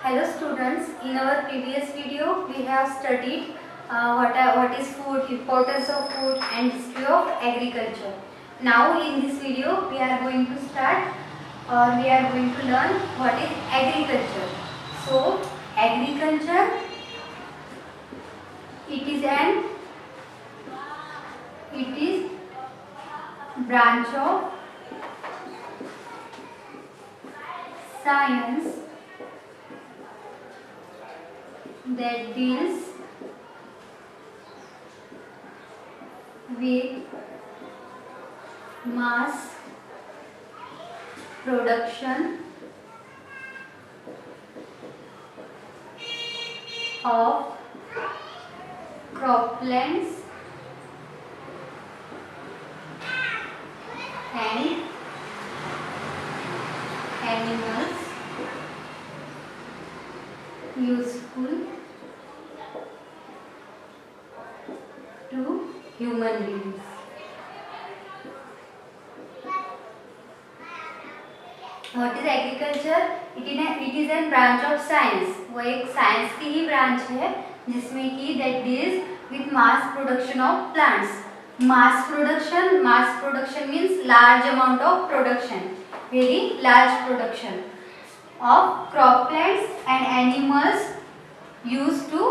Hello students, in our previous video we have studied what is food, importance of food and history of agriculture. Now in this video we are going to learn what is agriculture. So agriculture, it is branch of science that deals with mass production of croplands and animals useful to human beings. What is agriculture? It is a branch of science. वो एक science की ही branch है जिसमें कि that deals with mass production of plants. Mass production means large amount of production, very large production of crop plants and animals useful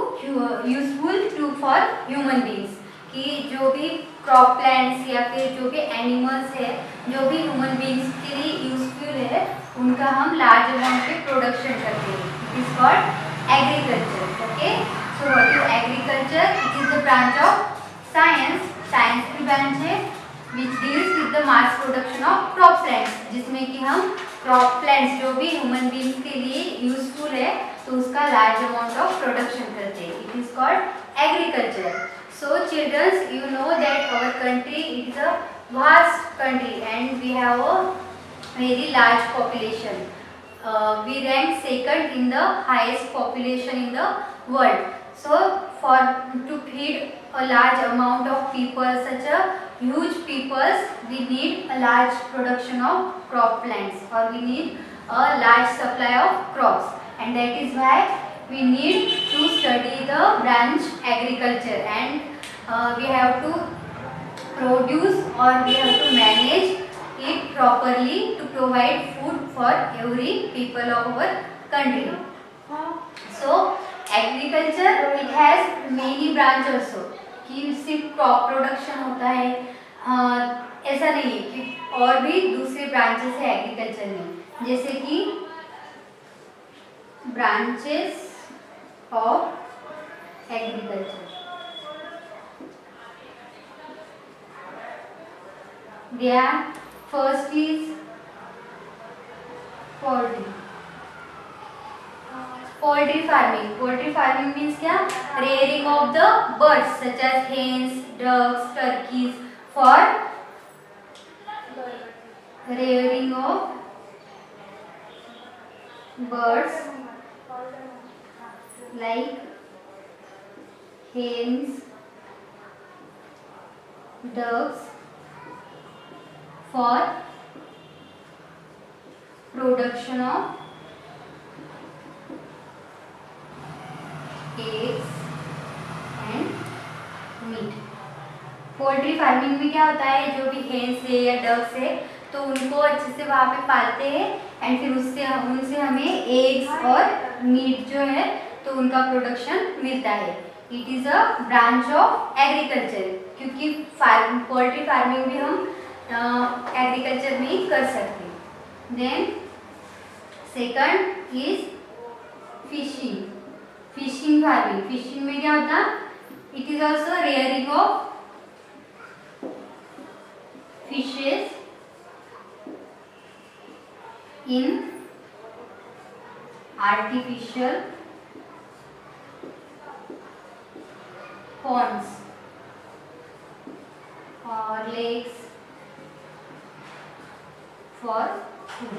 to for human beings. कि जो भी crop plants या फिर जो भी एनिमल्स है जो भी ह्यूमन बींग्स के लिए यूजफुल है उनका हम लार्ज अमाउंट पे प्रोडक्शन करते हैं. It is called agriculture. Okay, so what is agriculture? It is the branch of science की ब्रांच है which deals with the mass production of crop plants, जिसमें कि हम क्रॉप प्लांट्स जो भी ह्यूमन बींग्स के लिए यूजफुल है तो उसका लार्ज अमाउंट ऑफ प्रोडक्शन करते हैं. It is called agriculture. So children, you know that our country is a vast country and we have a very large population. We rank second in the highest population in the world. So to feed a large amount of people, such a huge peoples, we need a large production of crop plants or we need a large supply of crops, and that is why we need to study the branch agriculture, and we have to produce or we have to manage it properly to provide food for every people of our country. So agriculture, it has many branch also. कि सिर्फ crop production होता है ऐसा नहीं है कि और भी दूसरे ब्रांचेस है एग्रीकल्चर में, जैसे कि branches of agriculture. There first is poultry. Poultry farming means क्या? Rearing of the birds such as hens, ducks, turkeys. For rearing of birds like hens, ducks, for production of eggs and meat. Poultry farming में क्या होता है, जो भी hence है या ducks है तो उनको अच्छे से वहाँ पे पालते हैं एंड फिर उनसे हमें एग्स और मीट जो है तो उनका प्रोडक्शन मिलता है. It is a branch of agriculture, क्योंकि पोल्ट्री फार्मिंग भी हम एग्रीकल्चर में ही कर सकते हैं. Then second is fishing farming. Fishing में क्या होता? It is also rearing of fishes in artificial ponds or lakes for food.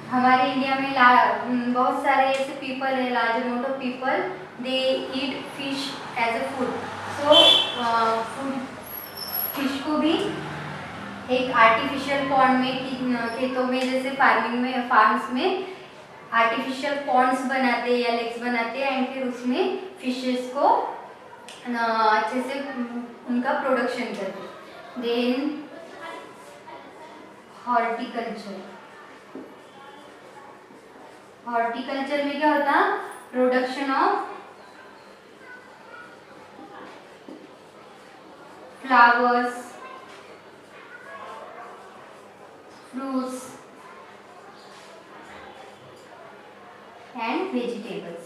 हमारे इंडिया में बहुत सारे ऐसे पीपल है, large amount of people they eat fish as a food. So fish को भी एक आर्टिफिशियल पॉन्ड में खेतों में जैसे फार्म्स में आर्टिफिशियल पॉन्ड्स बनाते हैं या लेक्स बनाते हैं एंड फिर उसमें फिशेस को अच्छे से उनका प्रोडक्शन करते हैं। देन हॉर्टिकल्चर, हॉर्टिकल्चर में क्या होता है, production of flowers, fruits and vegetables.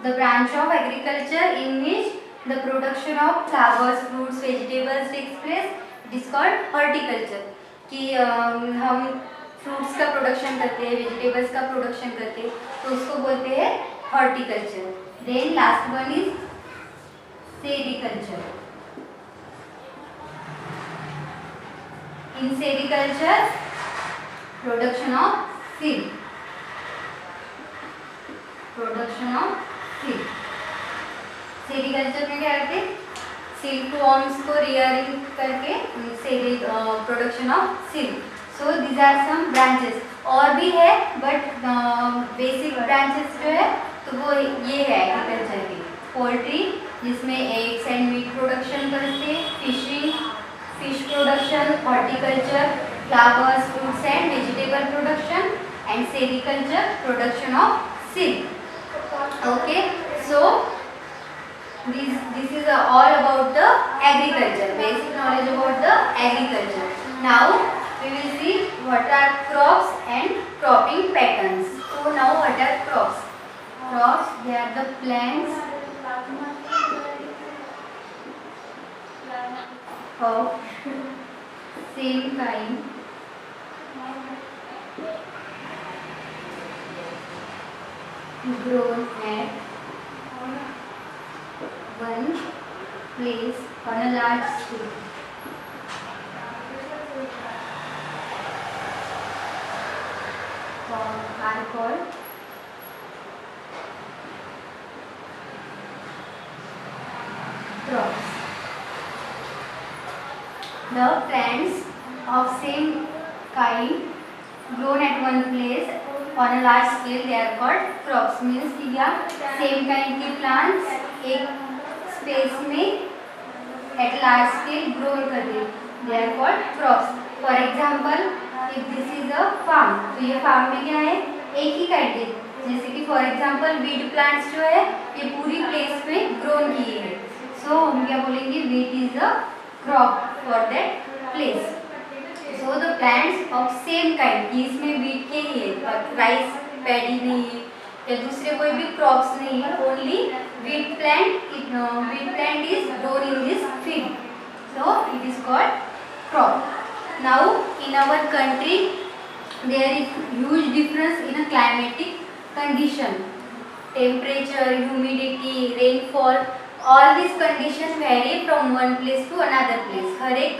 The branch of agriculture in which the production of flowers, fruits, vegetables takes place, it is called horticulture. कि हम फ्रूट्स का प्रोडक्शन करते हैं, वेजिटेबल्स का प्रोडक्शन करते हैं, तो उसको बोलते हैं horticulture. Then last one is sericulture. In sericulture, production of silk, production of silk. Sericulture में क्या करते हैं, सिल्क वॉर्म्स को रियरिंग करके production of silk. So these are some branches, और भी है बट बेसिक ब्रांचेस जो है तो वो ये है एग्रीकल्चर की। पोल्ट्री जिसमें एग्स एंड मीट प्रोडक्शन करते हैं, fishing, fish production, horticulture, flowers, fruits and vegetable production, and sericulture, production of silk. Okay, so this is all about the agriculture, basic knowledge about the agriculture. Now we will see what are crops and cropping patterns. So now what are crops? Crops, they are the plants of same kind grown at one place on a large scale. Are called crops. The plants of same kind grown at one place on a large scale, they are called crops. Means कि क्या same kind के plants एक space में at large scale grow करते, they are called crops. For example, if this is a farm, तो ये farm में क्या है, एक ही kind है, जैसे कि for example wheat plants जो है ये पूरी place में grown किए हैं, so हम क्या बोलेंगे, wheat is a crop for that place. So the plants of same kind, इसमें wheat के ही है, rice, paddy नहीं है या दूसरे कोई भी crops नहीं है, only wheat plant is grown in this field, so it is called crop. Now in our country there is huge difference in a climatic condition, temperature, humidity, rainfall, all these conditions vary from one place to another place. हर एक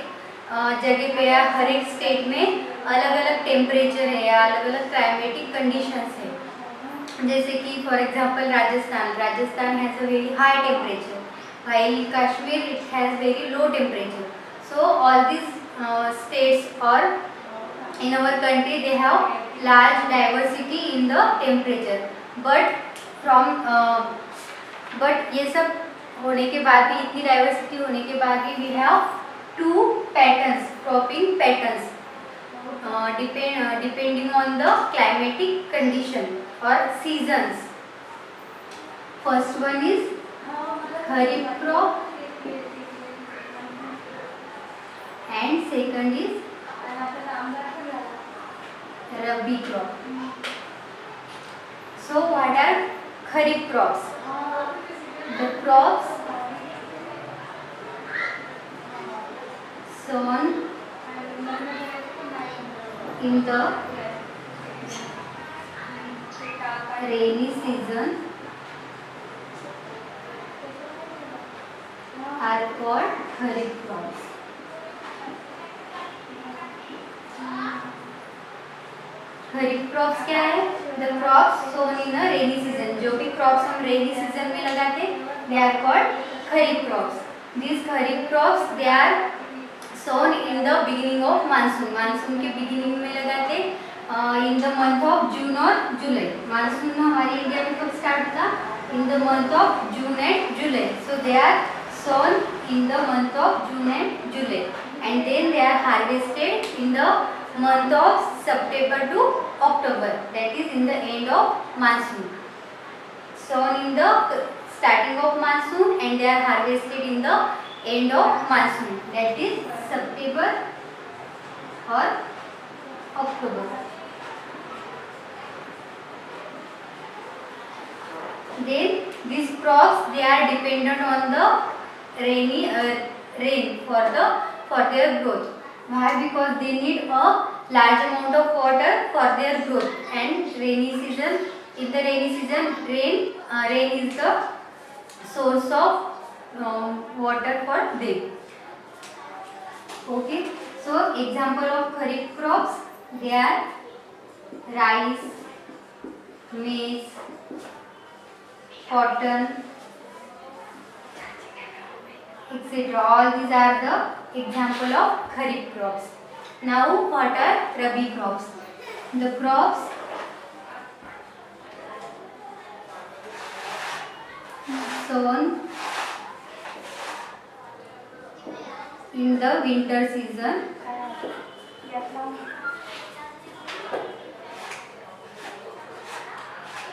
जगह पे या हर एक state में अलग अलग temperature है या अलग अलग क्लाइमेटिक कंडीशंस है। जैसे कि for example Rajasthan has a very high temperature, while Kashmir it has very low temperature. So all these states or in our country they have large diversity in the temperature. But ये सब होने के बाद भी, इतनी डाइवर्सिटी होने के बाद भी we have two patterns, cropping patterns, depending on the climatic condition or seasons. First one is Kharif crop and second is Rabi crop. So what are Kharif crops? The crops sown in the rainy season are called Kharif crops. Kharif crops क्या है? The crops sown in a rainy season, जो भी crops हम rainy season में लगाते they are called Kharif crops. This Kharif crops they are sown in the beginning of monsoon, monsoon के beginning में लगाते in the month of June or July. Monsoon हमारे India में कब स्टार्ट होता? In the month of June and July. So they are sown in the month of June and July, and then they are harvested in the month of September to October. That is in the end of monsoon. Sown in the starting of monsoon and they are harvested in the end of monsoon. That is September or October. Then these crops, they are dependent on the rain for their growth. Why? Because they need a large amount of water for their growth, and rainy season, in the rainy season, rain is the source of water for them. Okay, so example of kharif crops, they are rice, maize, cotton, etc. All these are the example of kharif crops. Now what are rabi crops? The crops sown in the winter season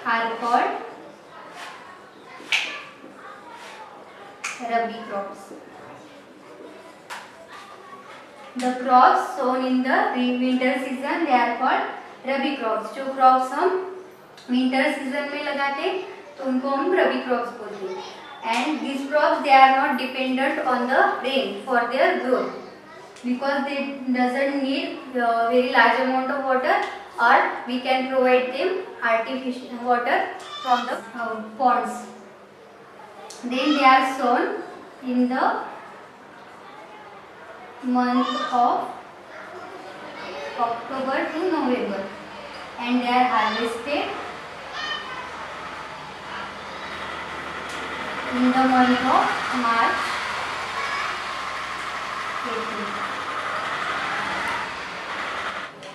are called rabi crops. The crops sown in the winter season, they are called rabi crops. जो crops हम winter season में लगाते तो उनको हम rabi crops बोलते हैं. And these crops, they are not dependent on the rain for their growth, because they doesn't need very large amount of water, or we can provide them artificial water from the ponds. Then they are sown in the month of October to November, and they are harvested in the month of March, April.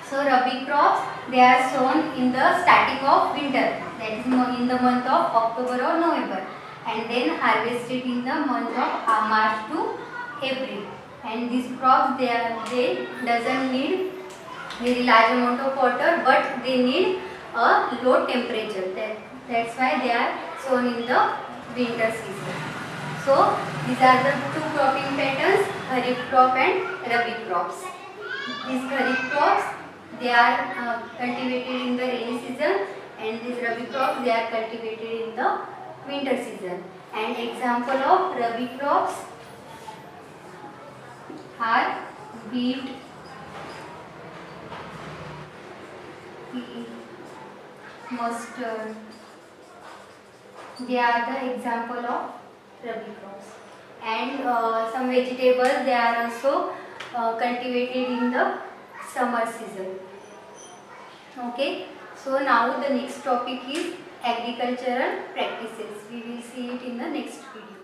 So rabi crops, they are sown in the starting of winter, that is in the month of October or November, and then harvested in the month of March to April. And these crops, they doesn't need very large amount of water, but they need a low temperature. That's why they are sown in the winter season. So these are the two cropping patterns, kharif crop and rabi crops. These kharif crops, they are cultivated in the rainy season, and these rabi crops, they are cultivated in the winter season. And example of rabi crops are wheat, pea, mustard. They are the example of rabi crops. And some vegetables, they are also cultivated in the summer season. Okay, so now the next topic is agricultural practices. We will see it in the next video.